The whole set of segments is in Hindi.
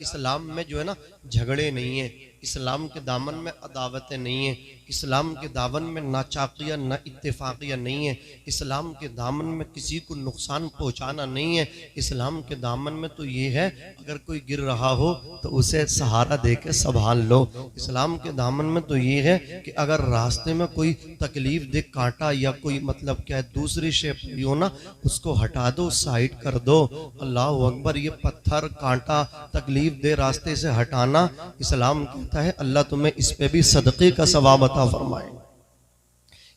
इस्लाम में जो है ना झगड़े नहीं है, इस्लाम के दामन में अदावतें नहीं है, इस्लाम के दामन में नाचाकिया न इत्तेफाकिया नहीं है, इस्लाम के दामन में किसी को नुकसान पहुंचाना नहीं है। इस्लाम के दामन में तो ये है अगर कोई गिर रहा हो तो उसे सहारा दे के संभाल लो। इस्लाम के दामन में तो ये है कि अगर रास्ते में कोई तकलीफ दे, कांटा या कोई मतलब क्या है दूसरी शेप हो ना, उसको हटा दो, साइड कर दो। अल्लाह अकबर। ये पत्थर कांटा तकलीफ दे रास्ते से हटाना, इस्लाम कहता है अल्लाह तुम्हें इस पे भी सदक़े का सवाब अता फरमाए।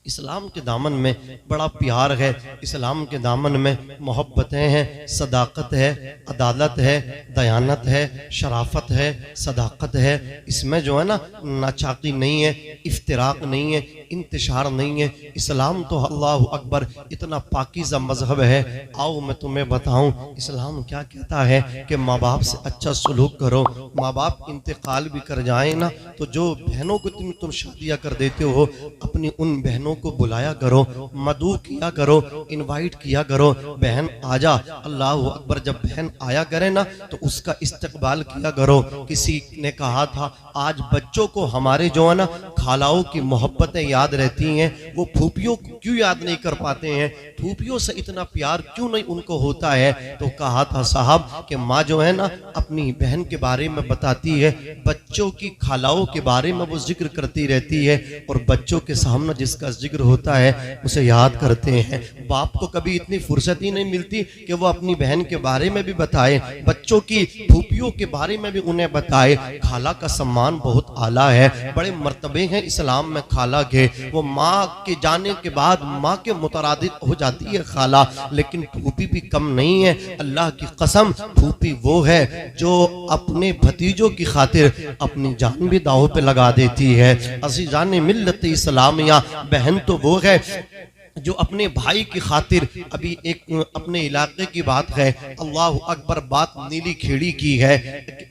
इस्लाम के दामन में बड़ा प्यार है, इस्लाम के दामन में मोहब्बतें हैं, सदाकत है, अदालत है, दयानत है, शराफत है, सदाकत है। इसमें जो है ना नाचाकी नहीं है, इफ्तिराक नहीं है, इंतशार नहीं है। इस्लाम तो अल्लाह अकबर इतना पाकीज़ा मजहब है। आओ मैं तुम्हें बताऊं इस्लाम क्या कहता है कि माँ बाप से अच्छा सलूक करो। माँ बाप इंतकाल भी कर जाए ना तो जो बहनों को तुम शादियाँ कर देते हो, अपनी उन बहनों को बुलाया करो, मदू किया करो, इनवाइट किया करो, बहन आजा। अल्लाह अकबर। जब बहन आया करे ना तो उसका इस्तकबाल किया करो। किसी ने कहा था आज बच्चों को हमारे जो है ना खालाओं की मोहब्बतें याद रहती हैं, वो फूफियों को क्यों याद नहीं कर पाते हैं, फूफियों से इतना प्यार क्यों नहीं उनको होता है। तो कहा था साहब कि माँ जो है ना अपनी बहन के बारे में बताती है, बच्चों की खालाओं के बारे में वो जिक्र करती रहती है, और बच्चों के सामने जिसका जिक्र होता है उसे याद करते हैं। बाप को कभी इतनी फुर्सत ही नहीं मिलती कि वो अपनी बहन के बारे में भी बताए, बच्चों की फूफियों के बारे में भी उन्हें बताए। खाला का सम्मान बहुत आला है, बड़े मर्तबे हैं इस्लाम में खाला के। वो माँ के जाने के बाद माँ के मुतरादिद हो जाती है खाला, लेकिन फूफी भी कम नहीं है। अल्लाह की कसम फूफी वो है जो अपने भतीजों की खातिर अपनी जान भी दांव पे लगा देती है। अज़ीज़ान मिल्लत इस्लामिया बहन तो वो है जो अपने भाई की खातिर, अभी एक अपने इलाके की बात है, अल्लाह अकबर, बात नीली खेड़ी की है,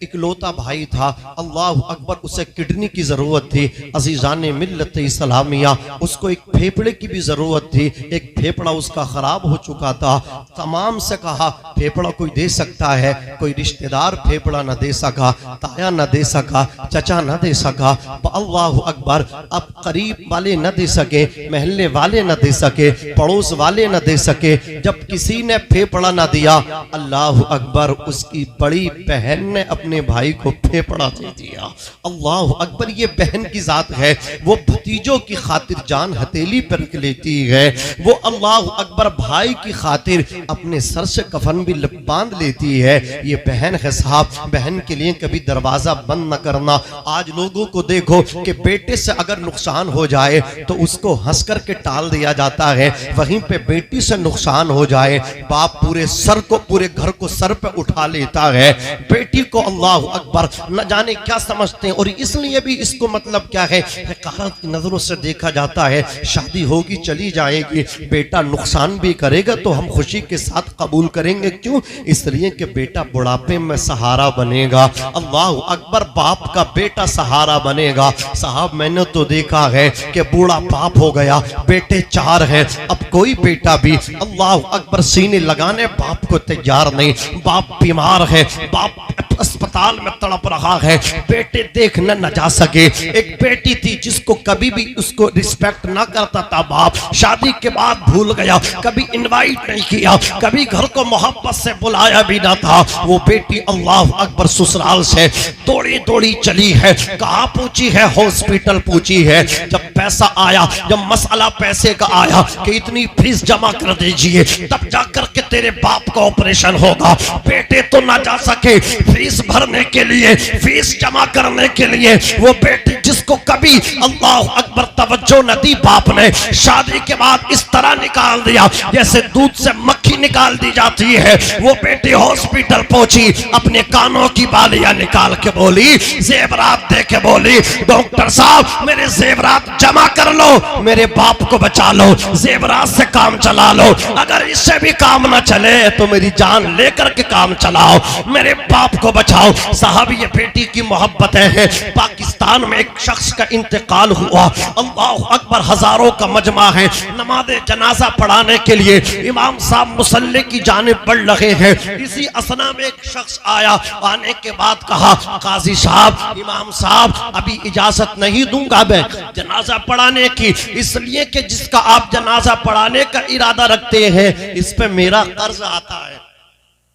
इकलौता भाई था, अल्लाह अकबर, उसे किडनी की जरूरत थी। अज़ीज़ान मिल्लत इस्लामिया उसको एक फेफड़े की भी जरूरत थी, एक फेफड़ा उसका खराब हो चुका था। तमाम से कहा फेफड़ा कोई दे सकता है, कोई रिश्तेदार फेफड़ा न दे सका, ताया न दे सका, चचा न दे सका, अल्लाह अकबर। अब करीब वाले न दे सके, महल्ले वाले न दे सके, पड़ोस वाले न दे सके। जब किसी ने फेफड़ा न दिया, अल्लाह अकबर, उसकी बड़ी बहन ने अपने भाई को फेफड़ा दे दिया। अल्लाह अकबर। ये बहन की जात है, वो भतीजों की खातिर जान हथेली पर रख लेती है। वो अल्लाह अकबर भाई की खातिर अपने सर से कफन भी बांध लेती है। ये बहन है साहब। बहन के लिए कभी दरवाजा बंद न करना। आज लोगों को देखो कि बेटे से अगर नुकसान हो जाए तो उसको हंस करके टाल दिया जाता है, वहीं पे बेटी से नुकसान हो जाए बाप पूरे सर को, पूरे घर को सर पे उठा लेता है। बेटी को अल्लाह अकबर न जाने क्या समझते हैं, और इसलिए भी इसको मतलब क्या है, हक़ारत की नजरों से देखा जाता है। शादी होगी चली जाएगी, बेटा नुकसान भी करेगा तो हम खुशी के साथ कबूल करेंगे। क्यों? इसलिए कि बेटा बुढ़ापे में सहारा बनेगा। अल्लाह अकबर। बाप का बेटा सहारा बनेगा। साहब मैंने तो देखा है कि बूढ़ा बाप हो गया, बेटे चार है, अब कोई बेटा भी अल्लाह अकबर सीने लगाने बाप को तैयार नहीं। बाप बीमार है, बाप अस्पताल में तड़प रहा है, बेटे देखने न जा सके। एक बेटी थी जिसको कभी भी उसको रिस्पेक्ट ना करता था बाप, शादी के बाद भूल गया, कभी इनवाइट नहीं किया, कभी घर को मोहब्बत से बुलाया भी ना था। वो बेटी अल्लाह अकबर ससुराल से दौड़ी दौड़ी चली है। कहाँ पूछी है? हॉस्पिटल पूछी है। जब पैसा आया, जब मसला पैसे का आया कि इतनी फीस जमा कर दीजिए तब जाकर के तेरे बाप का ऑपरेशन होगा, बेटे तो ना जा सके फीस भरने के लिए, फीस जमा करने के लिए। वो बेटी जिसको कभी अल्लाह अकबर तवज्जो न दी बाप ने, शादी के बाद इस तरह निकाल दिया जैसे दूध से मक्खी निकाल दी जाती है। वो बेटी हॉस्पिटल पहुंची, अपने कानों की बालियां निकाल के बोली, जेवरात दे के बोली, डॉक्टर साहब मेरे जेवरात जमा जमा कर लो, मेरे बाप को बचा लो, जेवरात से काम चला लो, अगर इससे भी काम ना चले तो मेरी जान लेकर के काम चलाओ, मेरे बाप को बचाओ। साहब ये बेटी की मोहब्बत है। पाकिस्तान में एक शख्स का इंतकाल हुआ, अल्लाह अकबर, हजारों का मजमा है, नमाज जनाजा पढ़ाने के लिए इमाम साहब मुसल्ले की जानिब बढ़ रहे हैं। इसी असना में एक शख्स आया, आने के बाद कहा, काजी साहब, इमाम साहब, अभी इजाजत नहीं दूंगा मैं जनाजा पढ़ाने की, इसलिए कि जिसका आप जनाजा पढ़ाने का इरादा रखते हैं इस पे मेरा कर्ज आता है।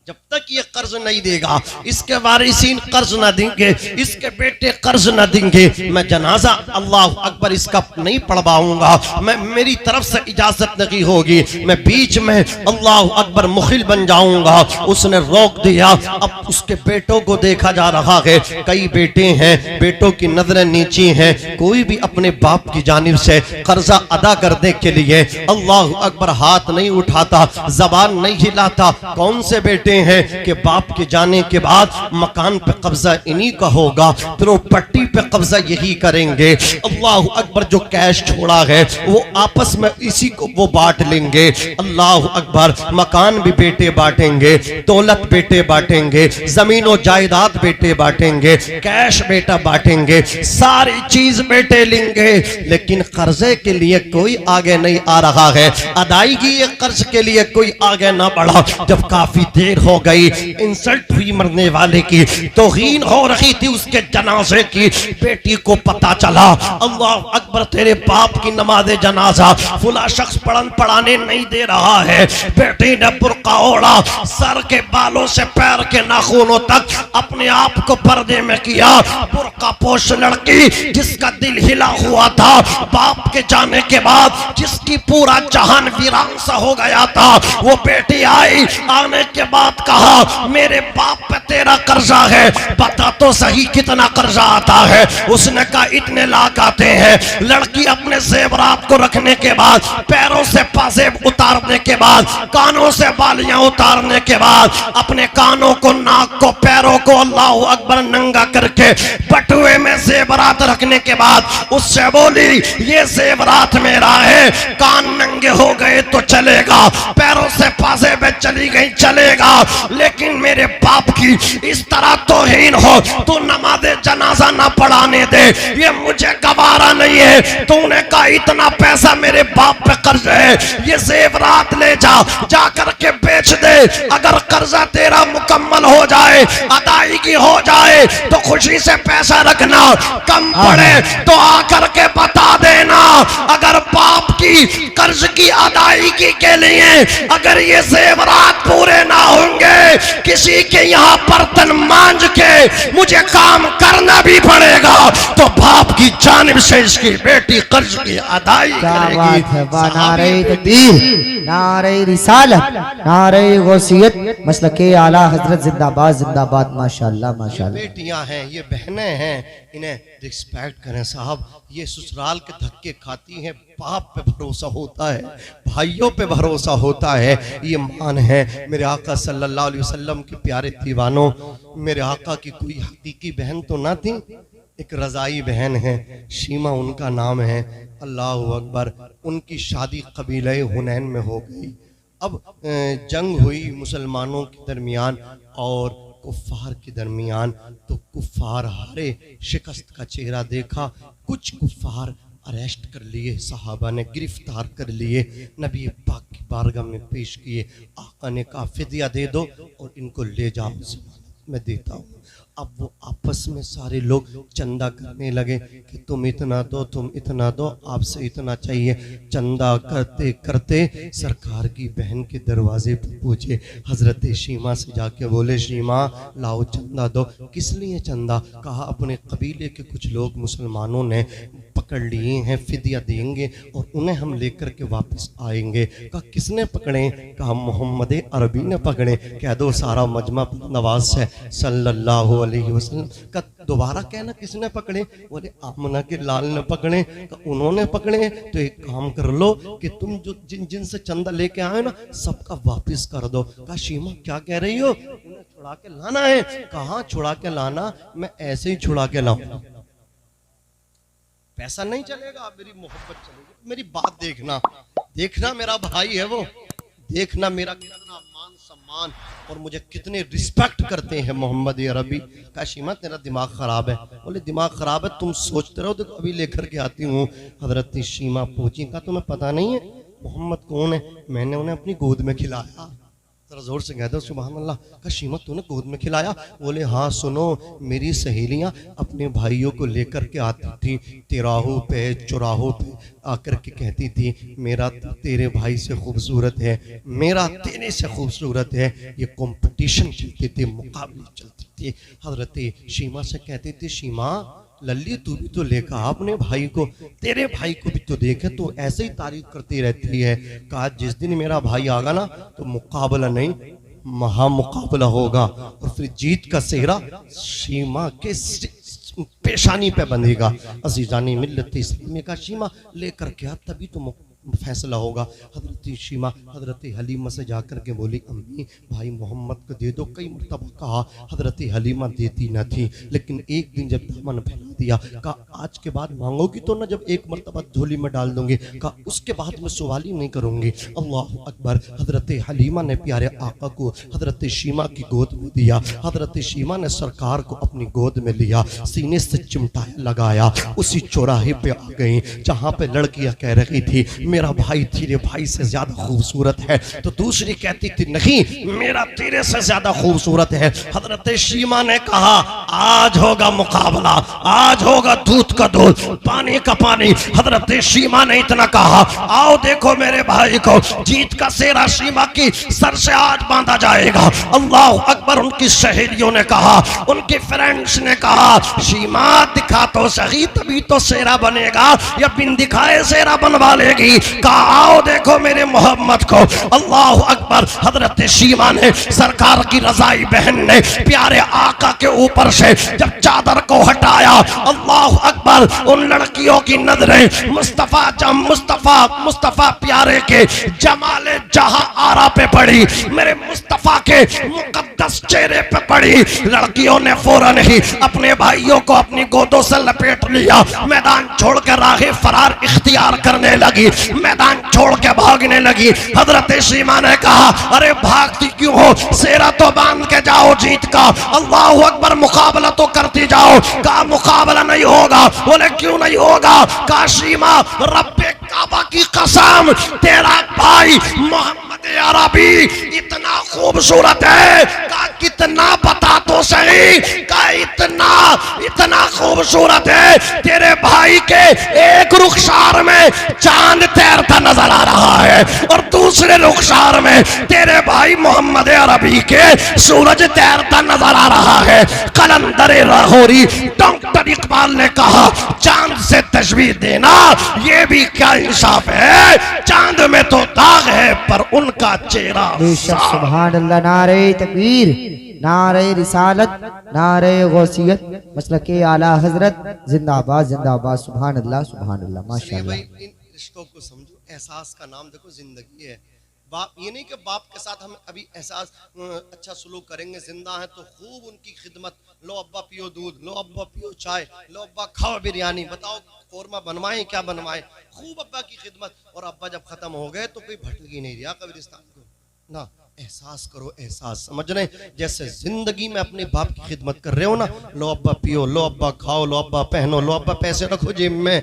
जब तक ये कर्ज नहीं देगा, इसके वारिसीन कर्ज ना देंगे, इसके बेटे कर्ज ना देंगे, मैं जनाजा अल्लाह अकबर इसका नहीं पढ़वाऊंगा, मैं मेरी तरफ से इजाजत नहीं होगी, मैं बीच में अल्लाह अकबर मुखिल बन जाऊंगा। उसने रोक दिया। अब उसके बेटों को देखा जा रहा है, कई बेटे हैं, बेटों की नजरें नीची हैं, कोई भी अपने बाप की जानिब से कर्जा अदा करने के लिए अल्लाह अकबर हाथ नहीं उठाता, जबान नहीं हिलाता। कौन से बेटे हैं कि बाप के जाने के बाद मकान पे कब्जा इन्हीं का होगा, प्रॉपर्टी पे कब्जा यही करेंगे। अल्लाह अकबर, जो कैश छोड़ा है वो आपस में इसी को वो बांट लेंगे। अल्लाह अकबर, मकान भी बेटे बांटेंगे, दौलत बेटे बांटेंगे, जमीन और जायदाद बेटे बांटेंगे, कैश बेटा बांटेंगे, सारी चीज बेटे लेंगे। लेकिन कर्जे के लिए कोई आगे नहीं आ रहा है, अदायगी कर्ज के लिए कोई आगे ना बढ़ा। जब काफी देर हो गई, इंसल्ट हुई मरने वाले की, तौहीन हो रही थी उसके जनाजे की, बेटी को पता चला, अल्लाह अकबर, तेरे बाप की नमाज जनाजा फुला शख्स पढ़ाने नहीं दे रहा है। बेटी ने बुर्का ओढ़ा, सर के बालों से पैर के नाखूनों तक अपने आप को पर्दे में किया। बुर्का पोश लड़की जिसका दिल हिला हुआ था बाप के जाने के बाद, जिसकी पूरा जहान वीरान सा हो गया था, वो बेटी आई। आने के बाद कहा, मेरे बाप पे तेरा कर्जा है, बता तो सही कितना कर्जा आता है। उसने कहा, इतने लाख आते हैं। लड़की अपने जेवरात को रखने के बाद, पैरों से पाजेब उतारने के बाद, कानों से बालियां उतारने के बाद, अपने कानों को, नाक को, पैरों को अल्लाह अकबर नंगा करके बटुए में जेवरात रखने के बाद उससे बोली, ये जेवरात मेरा है, कान नंगे हो गए तो चलेगा, पैरों से पाजेब चली गई चलेगा, लेकिन मेरे बाप की इस तरह तौहीन हो, तू नमाज जनाजा ना पढ़ाने दे, ये मुझे गवारा नहीं है। तूने कहा इतना पैसा मेरे बाप पे कर्ज है, ये जेवरात ले जा, जा करके बेच दे, अगर कर्जा तेरा मुकम्मल हो जाए, अदायगी हो जाए तो खुशी से पैसा रखना, कम पड़े तो आकर के बता देना। अगर बाप की कर्ज की अदायगी के लिए अगर ये जेवरात पूरे ना होंगे, किसी के यहाँ बर्तन मांझ के मुझे काम करना भी पड़ेगा, तो बाप की जानिब से इसकी बेटी कर्ज की अदायगी करेगी। नारे तकबीर, नारे रिसालत, नारे गौसियत, मसलके आला हजरत जिंदाबाद जिंदाबाद। माशाअल्लाह माशाअल्लाह। बेटियां हैं, ये बहनें हैं, इन्हें रिस्पेक्ट करें साहब। ये ससुराल के धक्के खाती हैं, बाप पे भरोसा होता है, भाइयों पे भरोसा होता है, ये मान है। मेरे आका सल्लल्लाहु अलैहि वसल्लम के प्यारे दीवानों, मेरे आका की कोई हकीकी बहन तो ना थी, एक रजाई बहन है, शीमा उनका नाम है। अल्लाह अकबर, उनकी शादी कबीले हुनैन में हो गई। अब जंग हुई मुसलमानों के दरमियान और कुफ्फार के दरमियान, तो कुफ्फार हारे, शिकस्त का चेहरा देखा, कुछ कुफ्फार अरेस्ट कर लिए, सहाबा ने गिरफ्तार कर लिए, नबी पाक की बारगाह में पेश किए। आका ने कहा, फिदिया दे दो और इनको ले जाओ, मैं देता हूँ। अब वो आपस में सारे लोग चंदा करने लगे कि तुम इतना दो, तुम इतना दो, आपसे इतना चाहिए। चंदा करते करते सरकार की बहन के दरवाजे पर पहुंचे, हजरत शीमा से जाके बोले, शीमा लाओ चंदा दो। किस लिए चंदा? कहा, अपने कबीले के कुछ लोग मुसलमानों ने पकड़ लिए हैं, फिदिया देंगे और उन्हें हम लेकर के वापस आएंगे। कहा, किसने पकड़े? कहा, मोहम्मद अरबी ने पकड़े। कह दो सारा मजमा नवाज है सल्लल्लाहु अलैहि वसल्लम का। दोबारा कहना, किसने पकड़े? बोले, आमना के लाल ने पकड़े। उन्होंने पकड़े तो एक काम कर लो कि तुम जो जिन जिन से चंदा लेके आए ना, सबका वापिस कर दो। कहा, शीमा क्या कह रही हो? उन्हें छुड़ा के लाना है। कहाँ छुड़ा के लाना? मैं ऐसे ही छुड़ा के लाऊंगा। पैसा नहीं चलेगा, मेरी मोहब्बत चलेगी। मेरी बात देखना, देखना मेरा भाई है वो, देखना मेरा कितना मान सम्मान और मुझे कितने रिस्पेक्ट करते हैं मोहम्मद अरबी। कहा शीमा तेरा दिमाग खराब है। बोले दिमाग खराब है, तुम सोचते रहो, देखो अभी लेकर के आती हूँ। हजरत शीमा पहुंची, कहा तुम्हें पता नहीं है मोहम्मद कौन है? मैंने उन्हें अपनी गोद में खिलाया। जरा जोर से कह दो सुभान अल्लाह। कहा शीमा तूने गोद में खिलाया? बोले हाँ सुनो, मेरी सहेलियां अपने भाइयों को लेकर के आती थी तिराहों पे, चौराहों पे आकर के कहती थी मेरा तेरे भाई से खूबसूरत है, मेरा तेरे से खूबसूरत है। ये कंपटीशन चलती थी, मुकाबले चलती थी। हजरत शीमा से कहती थी शीमा लल्ली तू भी तो लेकर अपने भाई को, तेरे भाई को भी तो देखे, तो ऐसे ही तारीफ करती रहती है। कहा जिस दिन मेरा भाई आगा ना तो मुकाबला नहीं महा मुकाबला होगा, और फिर जीत का सेहरा शीमा के पेशानी पे बंधेगा। अजीजानी मिल्लत इस्लामी का शीमा लेकर के आ तभी तो फैसला होगा। हजरत शीमा हजरत हलीमा से जाकर के बोली अम्मी भाई मोहम्मद को दे दो। कई मरतबा कहा, हजरत हलीमा देती न थी, लेकिन एक दिन जब दामन फैला दिया, कहा आज के बाद मांगोगी तो ना, जब एक मरतबा झोली में डाल दूंगी, कहा उसके बाद मैं सवाल ही नहीं करूंगी। अल्लाह अकबर। हजरत हलीमा ने प्यारे आका को हजरत शीमा की गोद में दिया। हजरत शीमा ने सरकार को अपनी गोद में लिया, सीने से चिमटाया लगाया, उसी चौराहे पे आ गई जहाँ पे लड़कियां कह रही थी मेरा भाई तेरे भाई से ज्यादा खूबसूरत है, तो दूसरी कहती थी नहीं मेरा तेरे से ज्यादा खूबसूरत है। हजरत शीमा ने कहा आज होगा मुकाबला, आज होगा दूध का दूध, पानी का पानी। हजरत शीमा ने इतना कहा आओ देखो मेरे भाई को, जीत का सेहरा शीमा की सर से आज बांधा जाएगा। अल्लाह अकबर। उनकी सहेलियों ने कहा, उनके फ्रेंड्स ने कहा शीमा दिखा तो सही तभी तो सेहरा बनेगा, या बिन दिखाए सेहरा बनवा लेगी। कहा आओ देखो मेरे मोहम्मद को। अल्लाह अकबर। हजरत शीमा ने सरकार की रजाई बहन ने प्यारे आका के ऊपर से जब चादर को हटाया, अल्लाह अकबर, उन लड़कियों की नजरें मुस्तफा प्यारे के जमाले जहां आरा पे पड़ी, मेरे मुस्तफा के मुकद्दस चेहरे पे पड़ी। लड़कियों ने फौरन ही अपने भाइयों को अपनी गोदों से लपेट लिया, मैदान छोड़कर राह फरार इख्तियार करने लगी, मैदान छोड़ के भागने लगी। हजरत शीमा ने कहा अरे भागती क्यों हो, सेहरा तो बांध के जाओ जीत का। अल्लाह अकबर। मुकाबला तो करती जाओ। कहा मुकाबला नहीं होगा। बोले क्यों नहीं होगा? कहा शीमा रब्बे काबा की कसम तेरा भाई मोहम्मद अरबी इतना खूबसूरत है। कहा कितना बता तो सही। कहा इतना खूबसूरत है तेरे भाई के एक रुखसार में चांद तैरता नजर आ रहा है, और दूसरे रुखसार में तेरे भाई मोहम्मद अरबी के सूरज तैरता नजर आ रहा है। कलंदर लाहौरी डॉक्टर इकबाल ने कहा चांद से तशबीह देना ये भी क्या इंसाफ है, चांद में तो दाग है पर उनका चेहरा। सुभान अल्लाह। नारे तकबीर, नारे रिसालत, नारे गौसियत, मसलके आला हजरत जिंदाबाद जिंदाबाद। सुभान अल्लाह सुभान अल्लाह माशाअल्लाह। इन रिश्तों को समझो, एहसास का नाम देखो जिंदगी है। बाप ये नहीं कि बाप के साथ हम अभी एहसास अच्छा सलूक करेंगे, जिंदा है तो खूब उनकी खिदमत, लो अब्बा पियो दूध, लो अब्बा पियो चाय, लो अब्बा खाओ बिरयानी, बताओ कौरमा बनवाएं क्या बनवाएं, खूब अब्बा की खिदमत। और अब्बा जब खत्म हो गए तो कोई भटकी नहीं रहा कब्रिस्तान को ना। एहसास करो, एहसास समझ रहे हैं। जैसे जिंदगी में अपने बाप की खिदमत कर रहे हो ना, लो अब्बा पियो, लो अब्बा खाओ, लो अब्बा पहनो, लो अब्बा पैसे रखो जेब में,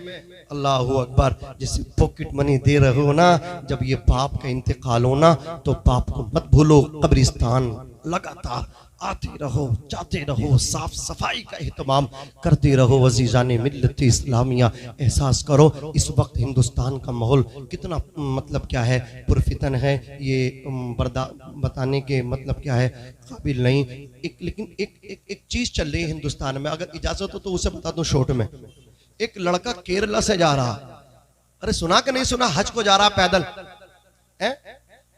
अल्लाह अकबर। जैसे पॉकेट मनी दे रहे हो ना, जब ये बाप का इंतकाल हो ना तो बाप को मत भूलो, कब्रिस्तान लगातार आते रहो, जाते रहो, साफ सफाई का एहतमाम करते रहो। अज़ीज़ाने मिल्लत इस्लामिया, एहसास करो इस वक्त हिंदुस्तान का माहौल कितना मतलब क्या है, पुरफितन है, ये बताने के मतलब क्या है काबिल नहीं। लेकिन एक चीज चल रही है हिंदुस्तान में, अगर इजाजत हो तो उसे बता दूं शॉर्ट में। एक लड़का केरला से जा रहा, अरे सुना कि नहीं सुना, हज को जा रहा पैदल है।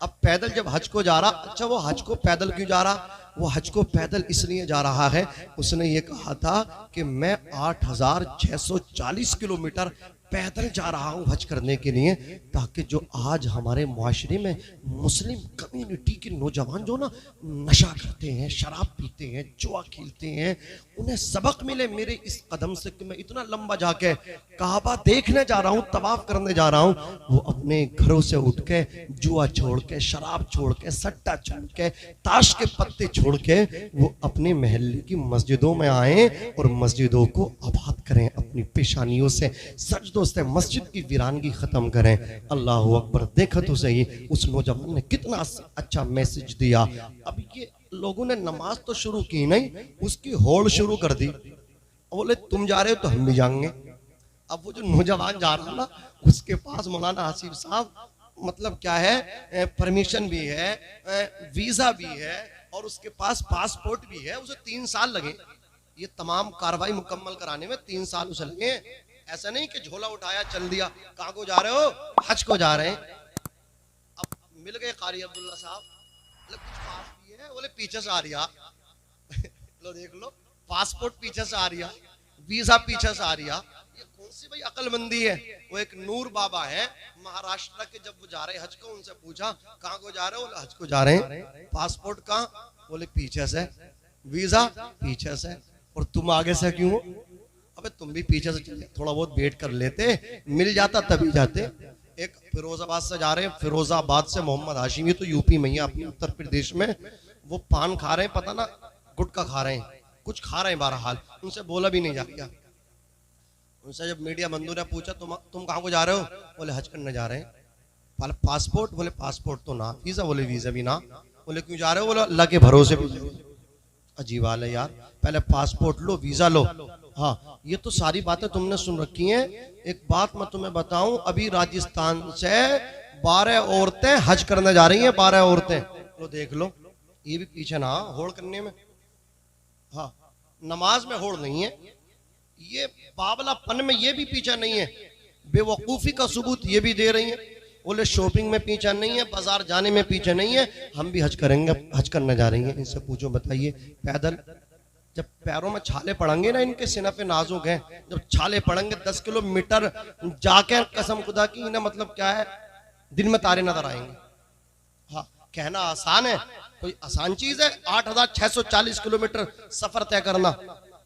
अब पैदल जब हज को जा रहा, अच्छा वो हज को पैदल क्यों जा रहा? वो हज को पैदल इसलिए जा रहा है, उसने ये कहा था कि मैं 8640 किलोमीटर पैदल जा रहा हूँ हज करने के लिए, ताकि जो आज हमारे मुआशरे में मुस्लिम कम्युनिटी के नौजवान जो ना नशा करते हैं, शराब पीते हैं, जुआ खेलते हैं, उन्हें सबक मिले मेरे इस कदम से कि मैं इतना लंबा जाके काबा देखने जा रहा हूँ, तवाफ करने जा रहा हूँ। वो अपने घरों से उठ के जुआ छोड़ के, शराब छोड़ के, सट्टा छोड़ के, ताश के पत्ते छोड़ के वो अपने महल्ले की मस्जिदों में आए और मस्जिदों को आबाद करें, अपनी पेशानियों से, सजदों से मस्जिद की वीरानगी खत्म करें। अल्लाह अकबर। देखा तो सही उस नौजवान ने कितना अच्छा मैसेज दिया। अब ये लोगों ने नमाज तो शुरू की नहीं, उसकी होड़ शुरू कर दी। बोले तुम जा रहे हो तो हम भी जाएंगे। अब वो जो नौजवान जा रहा ना, उसके पास मौलाना हासिफ साहब मतलब क्या है, परमिशन भी है, वीजा भी है और उसके पास पासपोर्ट भी है। उसे 3 साल लगे ये तमाम कार्रवाई मुकम्मल कराने में, 3 साल उसे लगे। ऐसा नहीं कि झोला उठाया चल दिया। कहाँ को जा रहे हो? हज को जा रहे हैं। अब मिल गए कारी अब्दुल्ला साहब, कुछ पास भी है, बोले पीछे से आ रही लो देख लो, पासपोर्ट पीछे से आ रही, वीजा पीछे से आ रही। ये कौन सी भाई अक्लमंदी है? वो एक नूर बाबा है महाराष्ट्र के, जब वो जा रहे हज को, उनसे पूछा कहाँ को जा रहे हो? हज को जा रहे हैं। पासपोर्ट कहाँ? बोले पीछे से। वीजा पीछे से। और तुम आगे से क्यों? अबे तुम भी पीछे से चले, थोड़ा बहुत वेट कर लेते, मिल जाता तभी जाते। एक फिरोजाबाद से जा रहे हैं, फिरोजाबाद से मोहम्मद हाशिमी, तो यूपी में ही अपने उत्तर प्रदेश में, वो पान खा रहे हैं, पता ना गुटखा खा रहे हैं, कुछ खा रहे हैं बहरहाल। उनसे बोला भी नहीं जा रहा। उनसे जब मीडिया बंधु ने पूछा तुम कहाँ को जा रहे हो? बोले हज करने जा रहे हैं। पासपोर्ट? बोले पासपोर्ट तो ना। वीजा? बोले वीजा भी ना। बोले क्यों जा रहे हो? बोले अल्लाह के भरोसे भी। अजीब हाल है यार, पहले पासपोर्ट लो, वीजा लो। हाँ, ये तो सारी बातें तुमने सुन रखी हैं। एक बात मैं तुम्हें बताऊं, अभी राजस्थान से 12 औरतें हज करने जा रही हैं, 12 औरतें। तो देख लो, ये भी पीछे ना होड़ करने में। हाँ, नमाज में होड़ नहीं है, ये बावलापन में ये भी पीछा नहीं है, बेवकूफी का सबूत ये भी दे रही है। बोले शॉपिंग में पीछा नहीं है, बाजार जाने में पीछे नहीं है, हम भी हज करेंगे, हज करने जा रही हैं। इनसे पूछो, बताइए पैदल जब पैरों में छाले पड़ेंगे ना, इनके सीना पे नाजुक हैं, जब छाले पड़ेंगे 10 किलोमीटर जाके, कसम खुदा की इन्हें मतलब क्या है, दिन में तारे नजर आएंगे। हाँ, कहना आसान है, कोई आसान चीज है 8640 किलोमीटर सफर तय करना।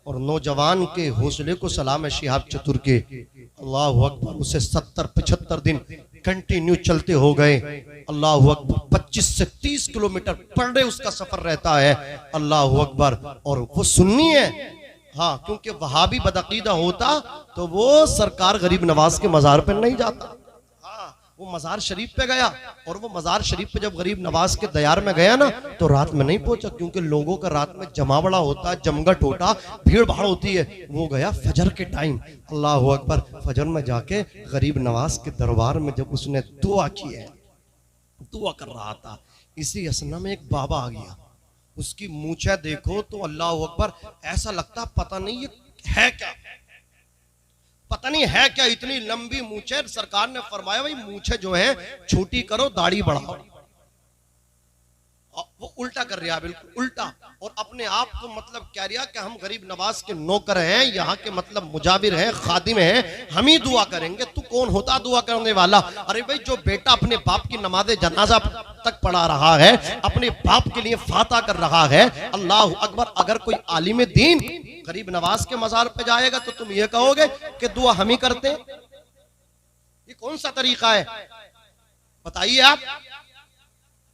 और नौजवान के हौसले को सलाम है शिहाब चतुर के, अल्लाह अकबर। उसे 70-75 दिन कंटिन्यू चलते हो गए, अल्लाह अकबर। 25 से 30 किलोमीटर पर डे उसका सफर रहता है, अल्लाह अकबर। और वो सुन्नी है, हाँ, क्योंकि वहाबी बदअकीदा होता तो वो सरकार गरीब नवाज के मजार पर नहीं जाता। वो मजार शरीफ पे गया, और वो मजार शरीफ पे जब गरीब नवाज के दयार में गया ना, तो रात में नहीं पहुंचा, क्योंकि लोगों का रात में जमा बड़ा होता, जमघट होता, भीड़ भाड़ होती है। वो गया फजर के टाइम, अल्लाह अकबर। फजर में जाके गरीब नवाज के दरबार में जब उसने दुआ की है, दुआ कर रहा था, इसी असना में एक बाबा आ गया। उसकी मूछें देखो तो अल्लाह अकबर, ऐसा लगता पता नहीं ये है क्या, पता नहीं है क्या, इतनी लंबी मूछे। सरकार ने फरमाया भाई मूछे जो है छोटी करो, दाढ़ी बढ़ाओ। वो उल्टा कर रहा, बिल्कुल उल्टा। और अपने आप को मतलब कह रहा कि हम गरीब नवाज के नौकर हैं, यहाँ के मतलब मुजाविर हैं, खादिम हैं, हम ही दुआ करेंगे। तू कौन होता दुआ करने वाला? अरे भाई, जो बेटा अपने बाप की नमाज़े जनाजा तक पढ़ा रहा है, अपने बाप के लिए फाता कर रहा है, अल्लाह अकबर। अगर कोई आलिम दीन गरीब नवाज के मजार पे जाएगा तो तुम ये कहोगे कि दुआ हम ही करते हैं? ये कौन सा तरीका है, बताइए आप।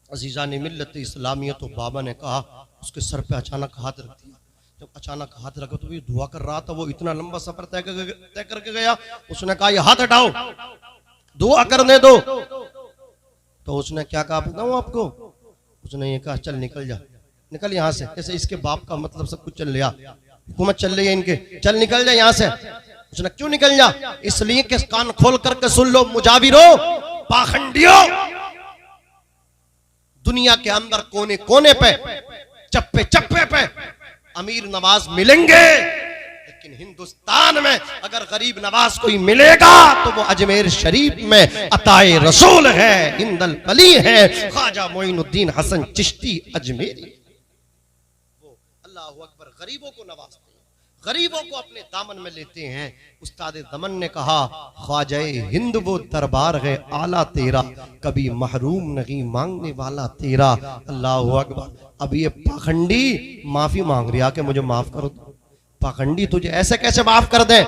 अजीज़ान मिल्लत इस्लामियत, तो बाबा ने कहा, उसके सर पे अचानक हाथ रख दिया। जब अचानक हाथ रखा तो वो दुआ कर रहा था, वो इतना लंबा सफर तय करके गया। उसने कहा ये हाथ हटाओ, दुआ करने दो। तो उसने क्या कहा बताऊं आपको? उसने ये कहा चल निकल जा, निकल यहाँ से। जैसे इसके बाप का मतलब सब कुछ चल लिया, हुकूमत चल रही है इनके, चल निकल जा यहाँ से। उसने क्यों निकल जा? इसलिए कि कान खोल करके सुन लो मुजाविरो, पाखंडियों, दुनिया के अंदर कोने कोने पे, चप्पे चप्पे पे अमीर नवाज मिलेंगे, लेकिन हिंदुस्तान में अगर गरीब नवाज कोई मिलेगा तो वो अजमेर शरीफ में अताए रसूल है, हिंदल पली है, ख्वाजा मोइनुद्दीन हसन चिश्ती अजमेरी। वो अल्लाह अकबर गरीबों को नवाजते हैं, गरीबों को अपने दामन में लेते हैं। उस्ताद दमन ने कहा, ख्वाजाए हिंद वो दरबार है आला तेरा, कभी महरूम नहीं मांगने वाला तेरा। अल्लाह अकबर। अब ये पाखंडी माफी मांग रहा कि मुझे माफ करो। पाखंडी तुझे ऐसे कैसे माफ कर दे?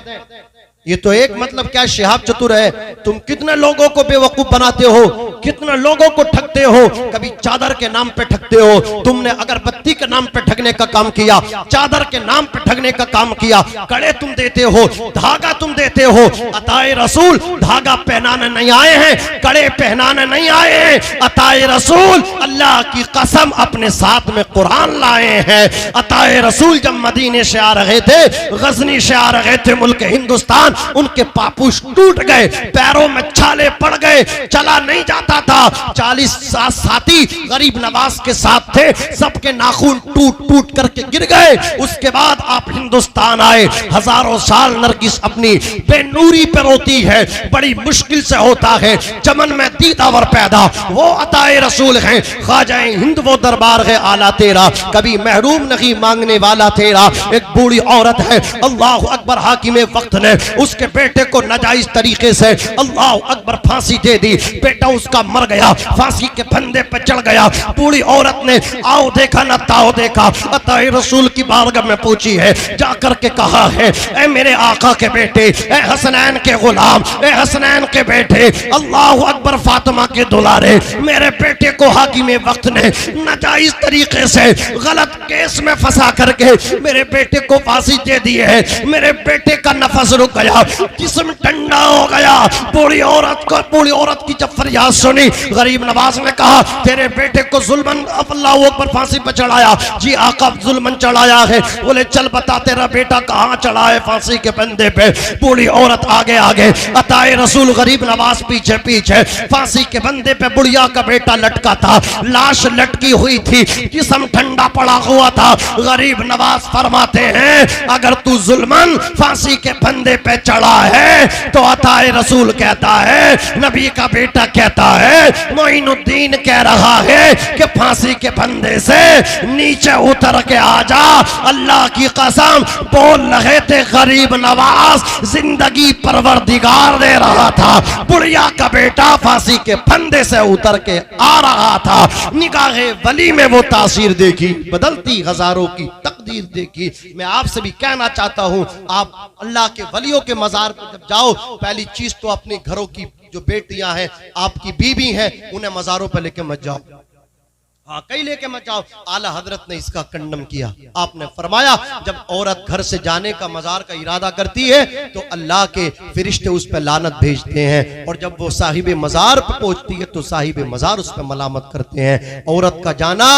ये तो एक मतलब क्या शिहाब चतुर है। तुम कितने लोगों को बेवकूफ बनाते हो, कितने लोगों को ठगते हो। कभी चादर के नाम पे ठगते हो, तुमने अगरबत्ती के नाम पे ठगने का काम किया, चादर के नाम पे ठगने का काम किया। कड़े तुम देते हो, धागा तुम देते हो। अताए रसूल धागा पहनाने नहीं आए हैं, कड़े पहनाने नहीं आए हैं। अताए रसूल अल्लाह की कसम अपने साथ में कुरान लाए हैं। अताए रसूल जब मदीने से आ रहे थे, गजनी से आ रहे थे मुल्क हिंदुस्तान, उनके पापूस टूट गए, पैरों में छाले पड़ गए, चला नहीं जाता था। 40 साथी गरीब नवाज के साथ थे, सबके नाखून टूट टूट करके गिर गए। उसके बाद आप हिंदुस्तान आए। हजारों साल नरगिस अपनी बेनूरी पे रोती है, बड़ी मुश्किल से होता है चमन में दीदावर पैदा। वो अताए रसूल हैं, ख्वाजाए हिंद वो दरबार है आला तेरा, कभी महरूम नहीं मांगने वाला तेरा। एक बूढ़ी औरत है, अल्लाह अकबर, हाकिमे वक्त ने उसके बेटे को नाजायज तरीके से अल्लाह अकबर फांसी दे दी। बेटा उसका मर गया, फांसी के फंदे पे चढ़ गया। बूढ़ी औरत ने आओ देखा न ताओ देखा, अताए रसूल की बारगाह में पूछी है, जाकर के कहा है, ए मेरे आका के बेटे, ए हसनैन के गुलाम, ए हसनैन के बेटे, अल्लाह अकबर, फातिमा के दुलारे, मेरे बेटे को हाकिमे वक्त ने नाजायज तरीके से गलत केस में फंसा करके मेरे बेटे को फांसी दे दी है। मेरे बेटे का नफस रुक गया, जिस्म ठंडा हो गया। बूढ़ी औरत की जब फरियाद सुनी, गरीब नवाज ने कहा, तेरे बेटे को जुल्मन अल्लाह अकबर फांसी पर चढ़ाया। जी आका जुल्मन चढ़ाया है। बोले चल बता तेरा बेटा कहाँ चढ़ा है फांसी के फंदे पे। बूढ़ी औरत आगे आगे, अताए रसूल गरीब नवाज पीछे पीछे। फांसी के फंदे पे बुढ़िया का बेटा लटका था, लाश लटकी हुई थी, जिस्म ठंडा पड़ा हुआ था। गरीब नवाज फरमाते हैं, अगर तू जुल्मन फांसी के फंदे पे चढ़ा है तो अताए रसूल कहता है, नबी का बेटा कहता है, मोइनुद्दीन कह रहा है कि फांसी के फंदे से नीचे उतर के आ जा। अल्लाह की कसम बोल रहे थे गरीब नवाज जिंदगी परवरदिगार दे रहा था। बुढ़िया का बेटा फांसी के फंदे से उतर के आ रहा था। निगाहे वली में वो तासीर देखी, बदलती हजारों की तकदीर देखी। मैं आपसे भी कहना चाहता हूं, आप अल्लाह के वलियों के मजार पर जब जाओ, पहली चीज तो अपने घरों की जो बेटियां हैं, आपकी बीबी हैं, उन्हें मजारों पर लेके मत जाओ। हाँ, कहीं लेके मत जाओ। आला हजरत ने इसका कंडम किया। आपने फरमाया, जब औरत घर से जाने का मजार का इरादा करती है तो अल्लाह के फरिश्ते उस पर लानत भेजते हैं, और जब वो साहिब मजार पर पहुंचती है तो साहिब मजार उस पर मलामत करते हैं। औरत का जाना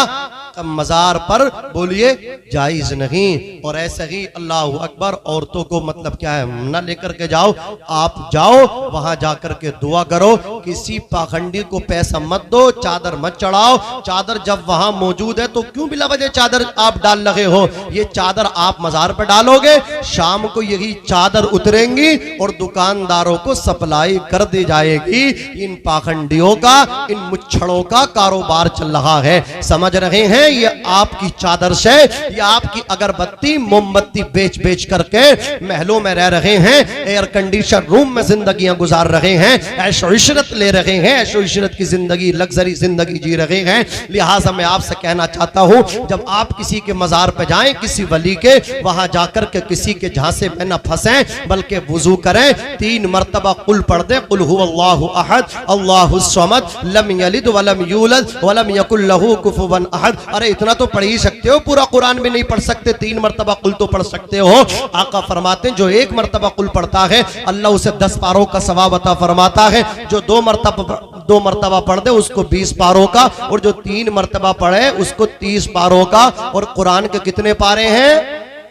मजार पर बोलिए जायज नहीं। और ऐसे ही अल्लाह अकबर, औरतों को मतलब क्या है, न लेकर के जाओ। आप जाओ, वहां जाकर के दुआ करो, किसी पाखंडी को पैसा मत दो, चादर मत चढ़ाओ। चादर जब वहां मौजूद है तो क्यों बिला वजह चादर आप डाल रहे हो? ये चादर आप मजार पर डालोगे, शाम को यही चादर उतरेंगी और दुकानदारों को सप्लाई कर दी जाएगी। इन पाखंडियों का, इन मुच्छड़ों का कारोबार चल रहा है। समझ रहे हैं? ये आपकी चादर से, ये आपकी अगरबत्ती मोमबत्ती बेच बेच करके महलों में रह रहे हैं, एयर कंडीशन रूम में जिंदगियां गुजार रहे हैं, ऐशो इशरत ले रहे हैं, ऐशो इशरत की जिंदगी, लग्जरी जिंदगी जी रहे हैं। लिहाजा मैं आपसे कहना चाहता हूं, जब आप किसी के मजार पे जाएं, किसी वली के, वहां जाकर के किसी के झांसे में न फंसे, बल्कि वुजू करें, 3 मरतबा कुल पढ़ दे, कुल हुवल्लाहु अहद अल्लाहुस समद लम यलिद वलम यूलद वलम यकुल लहू कुफुवन अहद। अरे इतना तो पढ़ ही सकते हो, पूरा कुरान भी नहीं पढ़ सकते, 3 मरतबा कुल तो पढ़ सकते हो। आका फरमाते हैं, जो 1 मरतबा कुल पढ़ता है अल्लाह उसे 10 पारों का सवाब अता फरमाता है। जो 2 मरतबा पढ़ दे उसको 20 पारों का, और जो 3 मरतबा पढ़े उसको 30 पारों का। और कुरान के कितने पारे हैं?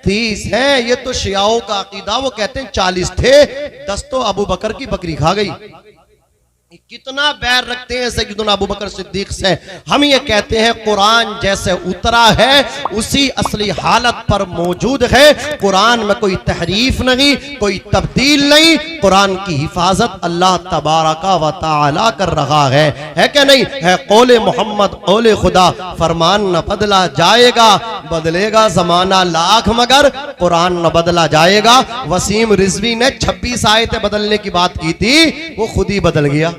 30 हैं। ये तो शियाओं का अकीदा, वो कहते हैं 40 थे, 10 तो अबू बकर की बकरी खा गई। कितना बैर रखते हैं सैयदना अबू बकर सिद्दीक से। हम ये कहते हैं कुरान जैसे उतरा है उसी असली हालत पर मौजूद है। कुरान में कोई तहरीफ नहीं, कोई तब्दील नहीं। कुरान की हिफाजत अल्लाह तबारका व तआला कर रहा है क्या नहीं? है कौले मोहम्मद कौले खुदा, फरमान न बदला जाएगा, बदलेगा जमाना लाख मगर कुरान न बदला जाएगा। वसीम रिजवी ने 26 आयतें बदलने की बात की थी, वो खुद ही बदल गया।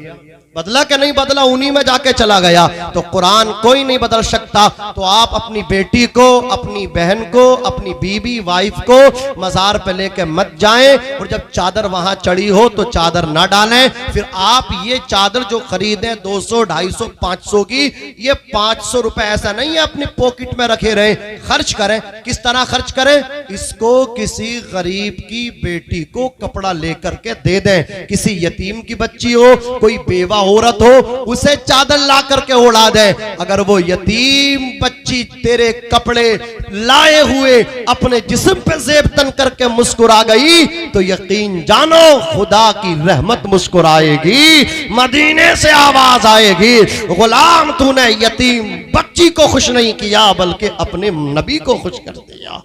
बदला कि नहीं बदला, उन्हीं में जाके चला गया। तो कुरान कोई नहीं बदल सकता। तो आप अपनी बेटी को, अपनी बहन को, अपनी बीबी वाइफ को मजार पे लेके मत जाएं, और जब चादर वहां चढ़ी हो तो चादर ना डालें। फिर आप ये चादर जो खरीदें 200, 250, 500 की, ये 500 रुपए ऐसा नहीं है अपनी पॉकेट में रखे रहे, खर्च करें। किस तरह खर्च करें? इसको किसी गरीब की बेटी को कपड़ा लेकर के दे दें। किसी यतीम की बच्ची हो, कोई बेवा औरत हो, उसे चादर ला करके उड़ा दे। अगर वो यतीम बच्ची तेरे कपड़े लाए हुए अपने जिस्म पे जेब तन करके मुस्कुरा गई, तो यकीन जानो खुदा की रहमत मुस्कुराएगी, मदीने से आवाज आएगी, गुलाम तूने यतीम बच्ची को खुश नहीं किया बल्कि अपने नबी को खुश कर दिया।